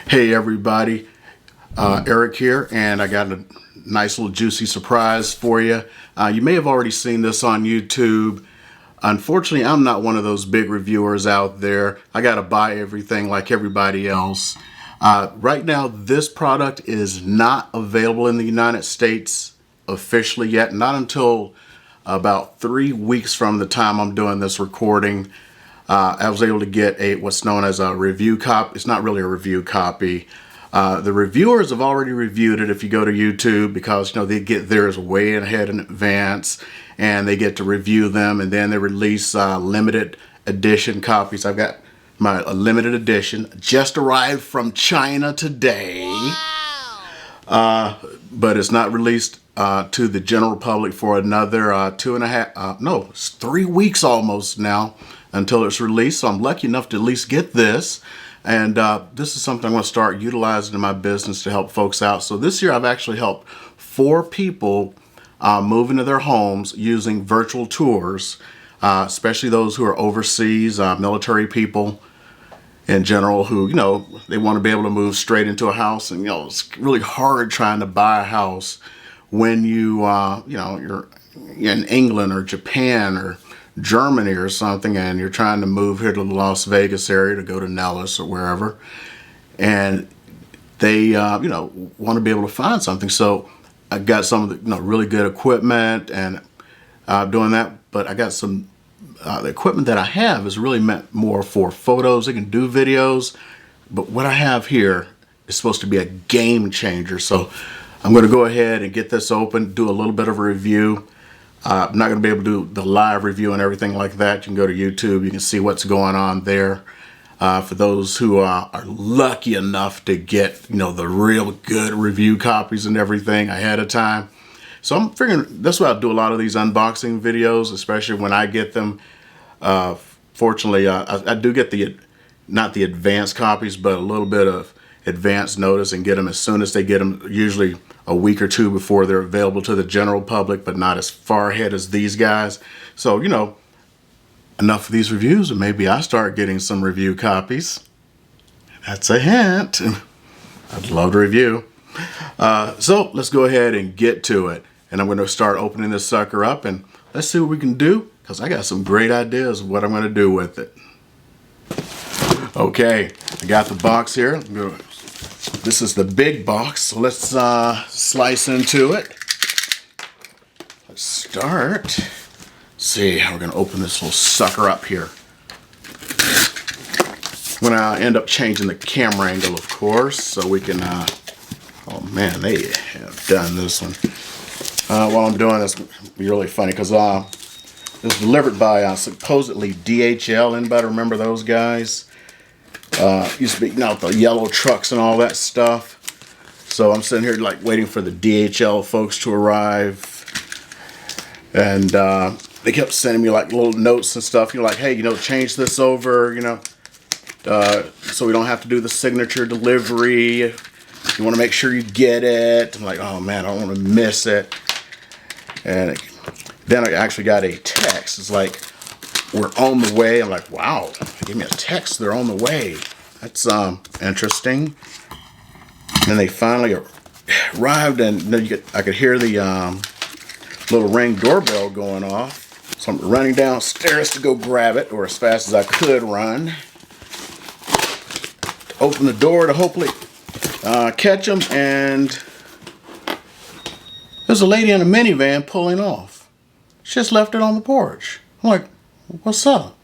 Hey everybody, Eric here, and I got a nice little juicy surprise for you. You may have already seen this on YouTube. Unfortunately, I'm not one of those big reviewers out there. I gotta buy everything like everybody else. Right now, this product is not available in the United States officially yet, not until about 3 weeks from the time I'm doing this recording. I was able to get what's known as a review copy. It's not really a review copy. The reviewers have already reviewed it if you go to YouTube, because they get theirs way ahead in advance and they get to review them, and then they release limited edition copies. I've got my limited edition, just arrived from China today. Wow. But it's not released to the general public for another 3 weeks almost now until it's released. So I'm lucky enough to at least get this, and this is something I'm going to start utilizing in my business to help folks out. So this year I've actually helped 4 people move into their homes using virtual tours, especially those who are overseas, military people in general, who they want to be able to move straight into a house, and it's really hard trying to buy a house when you're in England or Japan or Germany or something, and you're trying to move here to the Las Vegas area to go to Nellis or wherever, and they want to be able to find something. So I got some of the really good equipment and doing that, but I got some the equipment that I have is really meant more for photos. It can do videos, but what I have here is supposed to be a game changer. So I'm going to go ahead and get this open, do a little bit of a review. I'm not going to be able to do the live review and everything like that. You can go to YouTube. You can see what's going on there. For those who are lucky enough to get, the real good review copies and everything ahead of time. So I'm figuring that's why I do a lot of these unboxing videos, especially when I get them. Fortunately, I do get not the advanced copies, but a little bit of advance notice, and get them as soon as they get them, usually a week or two before they're available to the general public, but not as far ahead as these guys. So, enough of these reviews, and maybe I start getting some review copies. That's a hint. I'd love to review. So let's go ahead and get to it. And I'm going to start opening this sucker up, and let's see what we can do, because I got some great ideas of what I'm going to do with it. Okay, I got the box here. This is the big box, so let's slice into it. Let's start. See how we're going to open this little sucker up here. I'm going to end up changing the camera angle, of course, so we can, oh man, they have done this one. While I'm doing this, it'll be really funny, because this was delivered by supposedly DHL. Anybody remember those guys? Used to be the yellow trucks and all that stuff. So I'm sitting here waiting for the DHL folks to arrive, and they kept sending me little notes and stuff. Hey, change this over, so we don't have to do the signature delivery. You want to make sure you get it. I'm like, oh man, I don't want to miss it. And then I actually got a text. It's like, we're on the way. I'm like, wow, they gave me a text, they're on the way. That's interesting. And they finally arrived, and I could hear the little Ring doorbell going off. So I'm running downstairs to go grab it, or as fast as I could run. Open the door to hopefully catch them, and there's a lady in a minivan pulling off. She just left it on the porch. I'm like, what's up?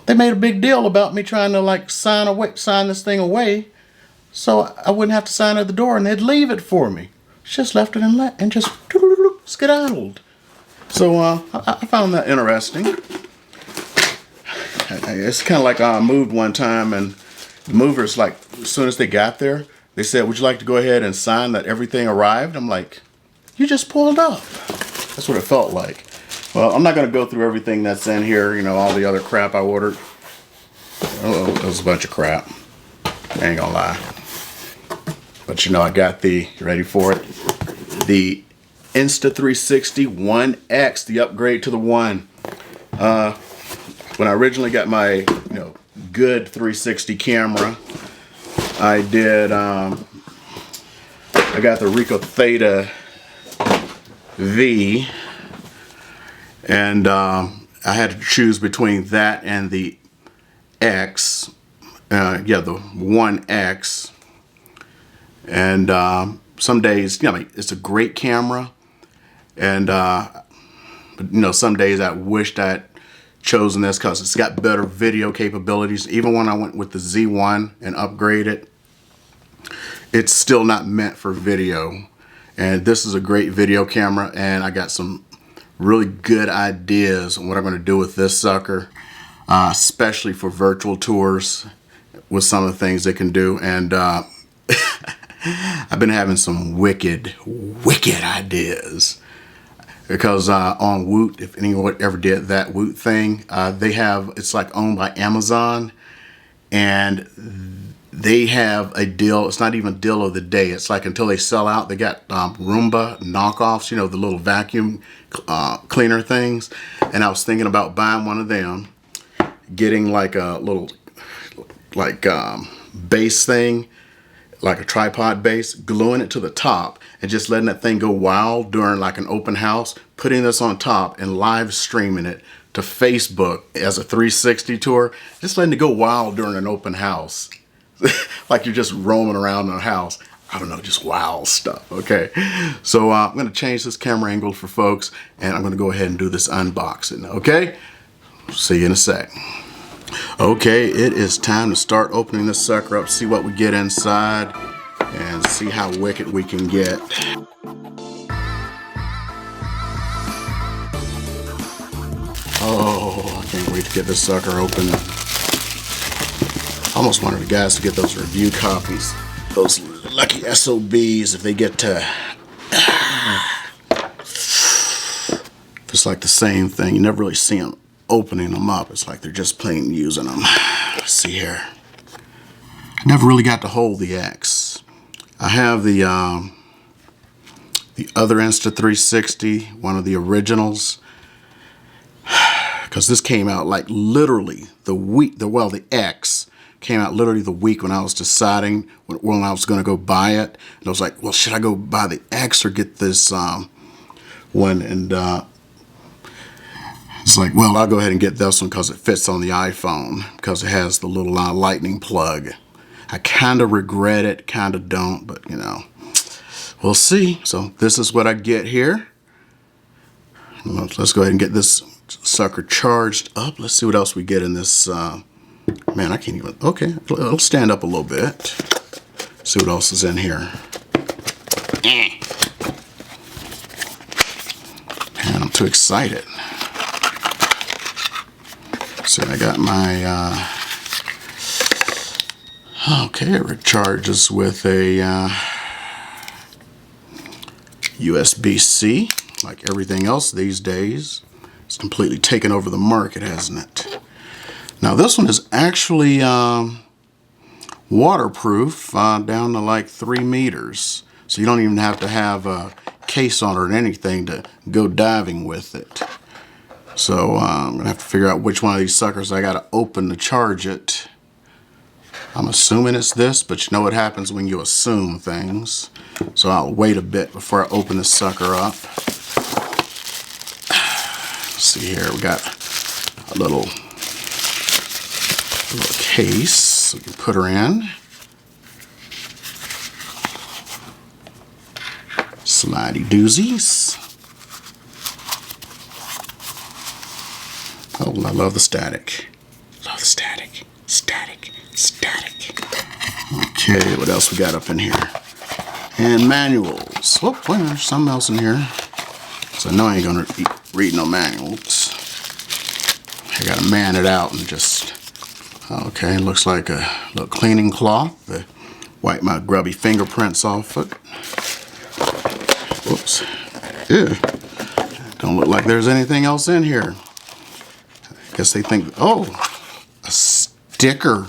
They made a big deal about me trying to sign this thing away, so I wouldn't have to sign at the door, and they'd leave it for me. She just left it and just skedaddled. So I found that interesting. It's kind of like I moved one time, and the movers, as soon as they got there, they said, would you like to go ahead and sign that everything arrived? I'm like, you just pulled up. That's what it felt like. Well, I'm not going to go through everything that's in here, all the other crap I ordered. Oh, that was a bunch of crap. I ain't gonna lie. But I got you ready for it? The Insta360 ONE X, the upgrade to the One. When I originally got my, good 360 camera, I did, I got the Ricoh Theta V, and I had to choose between that and the X, yeah, the ONE X. And some days, you know, it's a great camera, and but you know, some days I wished I'd chosen this because it's got better video capabilities. Even when I went with the Z1 and upgraded, it's still not meant for video. And this is a great video camera, and I got some really good ideas on what I'm going to do with this sucker, especially for virtual tours with some of the things they can do. And I've been having some wicked ideas. Because on Woot, if anyone ever did that Woot thing, they have, it's like owned by Amazon, and they have a deal. It's not even a deal of the day. It's like until they sell out, they got Roomba knockoffs, you know, the little vacuum cleaner things. And I was thinking about buying one of them, getting like a little, like base thing, like a tripod base, gluing it to the top, and just letting that thing go wild during like an open house, putting this on top and live streaming it to Facebook as a 360 tour, just letting it go wild during an open house. Like you're just roaming around in a house. I don't know, just wild stuff, okay? So I'm gonna change this camera angle for folks, and I'm gonna go ahead and do this unboxing, okay? See you in a sec. Okay, it is time to start opening this sucker up, see what we get inside, and see how wicked we can get. Oh, I can't wait to get this sucker open. I almost wanted the guys to get those review copies. Those lucky SOBs, if they get to... It's like the same thing. You never really see them opening them up. It's like they're just plain using them. Let's see here. I never really got to hold the X. I have the other Insta360, one of the originals, because this came out like literally the week, the X came out literally the week when I was deciding when I was going to go buy it. And I was like, well, should I go buy the X or get this one? And it's like, well, I'll go ahead and get this one because it fits on the iPhone, because it has the little lightning plug. I kind of regret it, kind of don't, but you know, we'll see. So this is what I get here. Let's go ahead and get this sucker charged up. Let's see what else we get in this. Man, I can't even, okay, it'll stand up a little bit. See what else is in here. Man, I'm too excited. So I got my, okay, it recharges with a USB-C, like everything else these days. It's completely taken over the market, hasn't it? Now this one is actually waterproof down to like 3 meters. So you don't even have to have a case on it or anything to go diving with it. So I'm gonna have to figure out which one of these suckers I gotta open to charge it. I'm assuming it's this, but you know what happens when you assume things. So I'll wait a bit before I open this sucker up. Let's see here, we got a little case we can put her in. Slidey doozies. Oh, I love the static. Love the static. Static. Static. Okay, what else we got up in here? And manuals. Oh, wait, there's something else in here. So I know I ain't gonna read no manuals. I gotta man it out and just, okay, looks like a little cleaning cloth to wipe my grubby fingerprints off it. Whoops. Ew. Don't look like there's anything else in here. I guess they think, oh, a sticker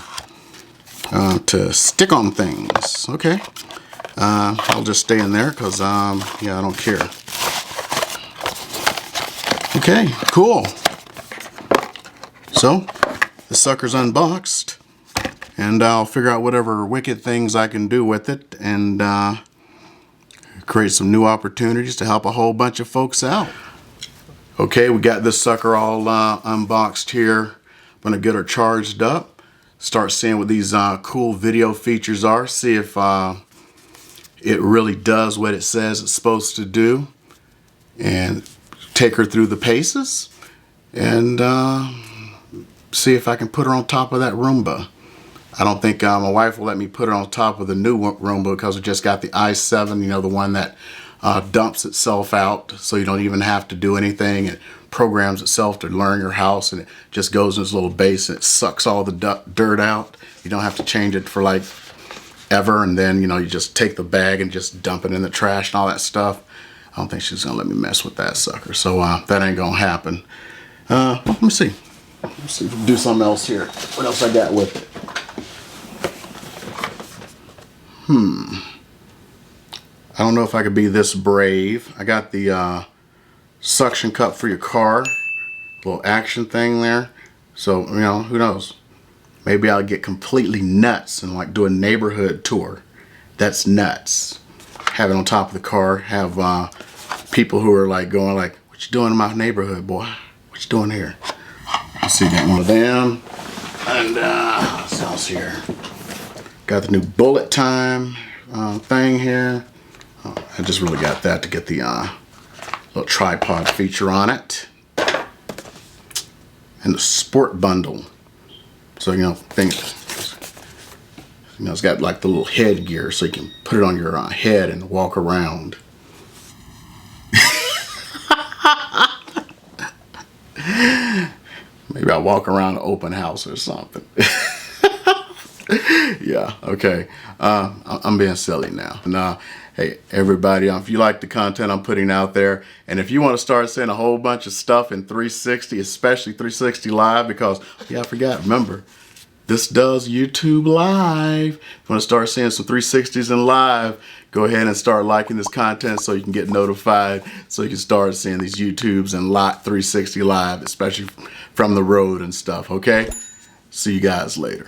to stick on things. Okay. I'll just stay in there because, yeah, I don't care. Okay, cool. So, the sucker's unboxed. and I'll figure out whatever wicked things I can do with it, and create some new opportunities to help a whole bunch of folks out. Okay, we got this sucker all unboxed here. I'm gonna get her charged up, start seeing what these cool video features are, see if it really does what it says it's supposed to do, and take her through the paces, and see if I can put her on top of that Roomba. I don't think my wife will let me put her on top of the new Roomba because we just got the i7, you know, the one that dumps itself out, so you don't even have to do anything. It programs itself to learn your house, and it just goes in this little base and it sucks all the dirt out. You don't have to change it for like ever, and then, you know, you just take the bag and just dump it in the trash and all that stuff. I don't think she's gonna let me mess with that sucker, so that ain't gonna happen. Let me see. Let's see if we can do something else here. What else I got with it? I don't know if I could be this brave. I got the suction cup for your car, little action thing there. So, you know, who knows? Maybe I'll get completely nuts and like do a neighborhood tour. That's nuts. Have it on top of the car. Have people who are like going like, "What you doing in my neighborhood, boy? What you doing here?" Let's see, got one of them. And what else here? Got the new bullet time thing here. I just really got that to get the little tripod feature on it. And the sport bundle. So, you know, it's got like the little headgear, so you can put it on your head and walk around. Maybe I'll walk around an open house or something. Yeah, okay. I'm being silly now. And, hey, everybody, if you like the content I'm putting out there, and if you want to start seeing a whole bunch of stuff in 360, especially 360 Live, because, yeah, I forgot, remember, this does YouTube Live. If you want to start seeing some 360s in live, go ahead and start liking this content so you can get notified, so you can start seeing these YouTubes and 360 Live, especially from the road and stuff, okay? See you guys later.